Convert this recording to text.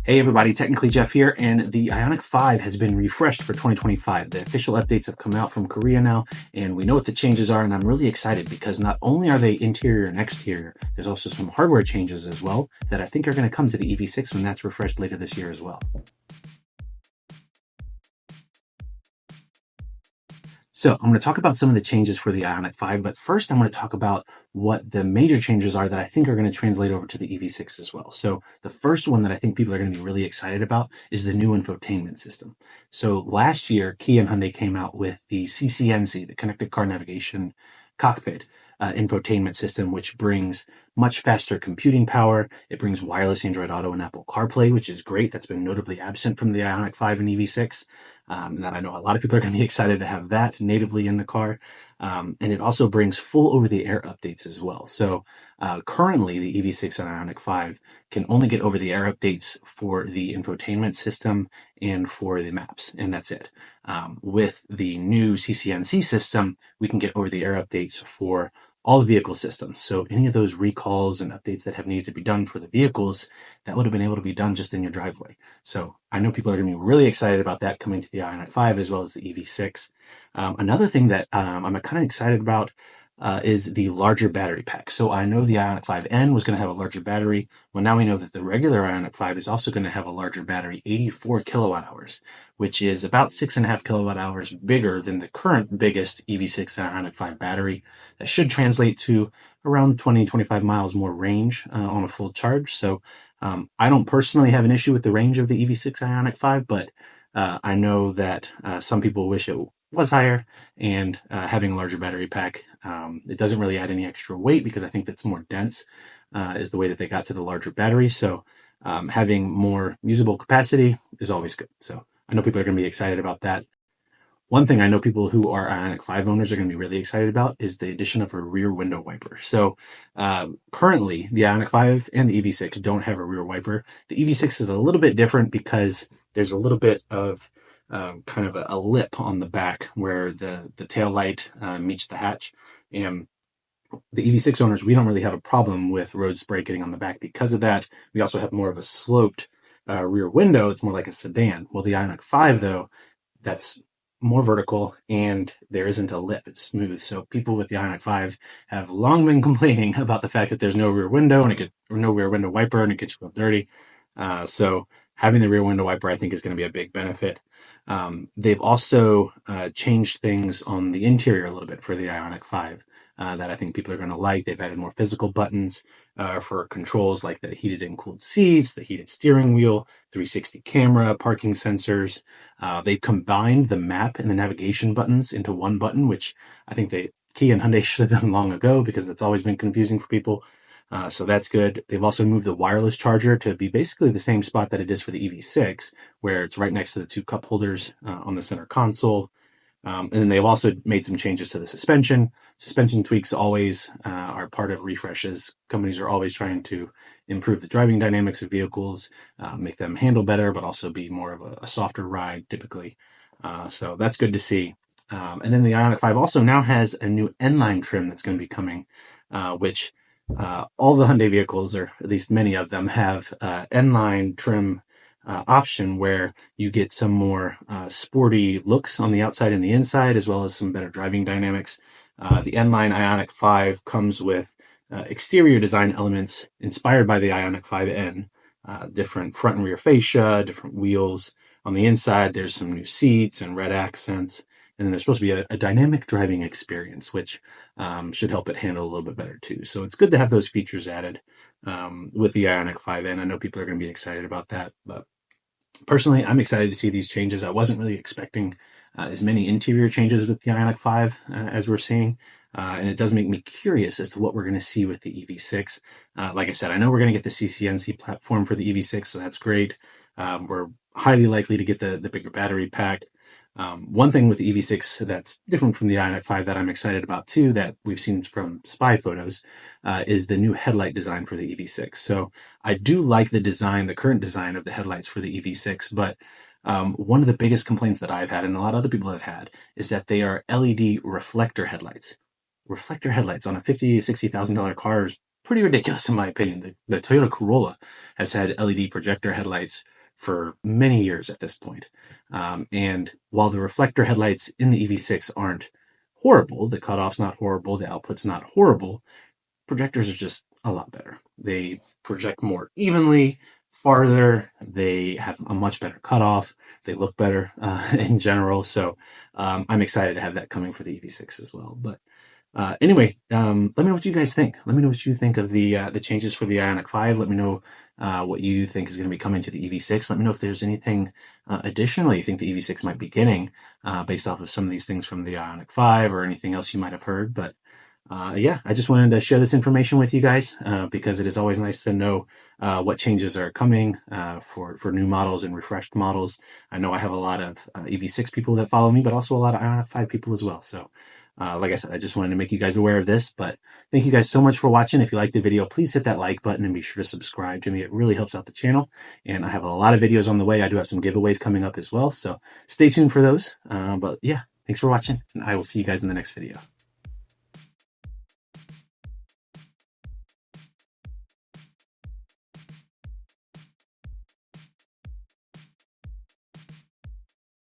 Hey everybody, Technically Jeff here, and the Ioniq 5 has been refreshed for 2025. The official updates have come out from Korea now, and we know what the changes are, and I'm really excited because not only are they interior and exterior, there's also some hardware changes as well that I think are going to come to the EV6 when that's refreshed later this year as well. So I'm going to talk about some of the changes for the Ioniq 5, but first I'm going to talk about what the major changes are that I think are going to translate over to the EV6 as well. So the first one that I think people are going to be really excited about is the new infotainment system. So last year, Kia and Hyundai came out with the CCNC, the Connected Car Navigation Cockpit infotainment system, which brings much faster computing power. It brings wireless Android Auto and Apple CarPlay, which is great. That's been notably absent from the Ioniq 5 and EV6. And that I know a lot of people are going to be excited to have that natively in the car. And it also brings full over-the-air updates as well. So currently, the EV6 and Ioniq 5 can only get over-the-air updates for the infotainment system and for the maps, and that's it. With the new CCNC system, we can get over-the-air updates for all the vehicle systems. So any of those recalls and updates that have needed to be done for the vehicles, that would have been able to be done just in your driveway. So I know people are going to be really excited about that coming to the Ioniq 5 as well as the EV6. Another thing that I'm kind of excited about is the larger battery pack. So I know the Ioniq 5N was going to have a larger battery. Well, now we know that the regular Ioniq 5 is also going to have a larger battery, 84 kilowatt hours, which is about 6.5 kilowatt hours bigger than the current biggest EV6 Ioniq 5 battery. That should translate to around 20-25 miles more range on a full charge. So I don't personally have an issue with the range of the EV6 Ioniq 5, but I know that some people wish it was higher, and having a larger battery pack, it doesn't really add any extra weight because I think that's more dense is the way that they got to the larger battery. So having more usable capacity is always good. So I know people are going to be excited about that. One thing I know people who are Ioniq 5 owners are going to be really excited about is the addition of a rear window wiper. So currently, the Ioniq 5 and the EV6 don't have a rear wiper. The EV6 is a little bit different because there's a little bit of kind of a lip on the back where the tail light meets the hatch. And the EV6 owners, we don't really have a problem with road spray getting on the back because of that. We also have more of a sloped rear window. It's more like a sedan. Well, the Ioniq 5, though, that's more vertical and there isn't a lip. It's smooth. So people with the Ioniq 5 have long been complaining about the fact that there's no rear window or no rear window wiper, and it gets real dirty. So having the rear window wiper, I think, is going to be a big benefit. They've also changed things on the interior a little bit for the Ioniq 5 that I think people are going to like. They've added more physical buttons for controls like the heated and cooled seats, the heated steering wheel, 360 camera, parking sensors. They've combined the map and the navigation buttons into one button, which I think Kia and Hyundai should have done long ago because it's always been confusing for people. So that's good. They've also moved the wireless charger to be basically the same spot that it is for the EV6, where it's right next to the two cup holders on the center console. And then they've also made some changes to the suspension. Suspension tweaks always are part of refreshes. Companies are always trying to improve the driving dynamics of vehicles, make them handle better, but also be more of a softer ride typically. So that's good to see. And then the Ioniq 5 also now has a new N-line trim that's going to be coming, which all the Hyundai vehicles, or at least many of them, have N-line trim option where you get some more sporty looks on the outside and the inside, as well as some better driving dynamics. The N-line Ioniq 5 comes with exterior design elements inspired by the Ioniq 5N, different front and rear fascia, different wheels. On the inside, there's some new seats and red accents. And then there's supposed to be a dynamic driving experience, which should help it handle a little bit better too. So it's good to have those features added with the Ioniq 5N. I know people are going to be excited about that, but personally, I'm excited to see these changes. I wasn't really expecting as many interior changes with the Ioniq 5 as we're seeing. And it does make me curious as to what we're going to see with the EV6. Like I said, I know we're going to get the CCNC platform for the EV6, so that's great. We're highly likely to get the bigger battery pack. One thing with the EV6 that's different from the Ioniq 5 that I'm excited about too, that we've seen from spy photos, is the new headlight design for the EV6. So I do like the current design of the headlights for the EV6, but one of the biggest complaints that I've had, and a lot of other people have had, is that they are LED reflector headlights. Reflector headlights on a $50,000 to $60,000 car is pretty ridiculous in my opinion. The Toyota Corolla has had LED projector headlights for many years at this point. And while the reflector headlights in the EV6 aren't horrible, the cutoff's not horrible, the output's not horrible, projectors are just a lot better. They project more evenly, farther, they have a much better cutoff, they look better in general. So I'm excited to have that coming for the EV6 as well. But anyway, let me know what you guys think. Let me know what you think of the changes for the Ioniq 5. Let me know what you think is going to be coming to the EV6. Let me know if there's anything additional you think the EV6 might be getting based off of some of these things from the Ioniq 5 or anything else you might have heard. But yeah, I just wanted to share this information with you guys because it is always nice to know what changes are coming for new models and refreshed models. I know I have a lot of EV6 people that follow me, but also a lot of Ioniq 5 people as well. So like I said, I just wanted to make you guys aware of this, but thank you guys so much for watching. If you liked the video, please hit that like button and be sure to subscribe to me. It really helps out the channel. And I have a lot of videos on the way. I do have some giveaways coming up as well. So stay tuned for those. But yeah, thanks for watching, and I will see you guys in the next video.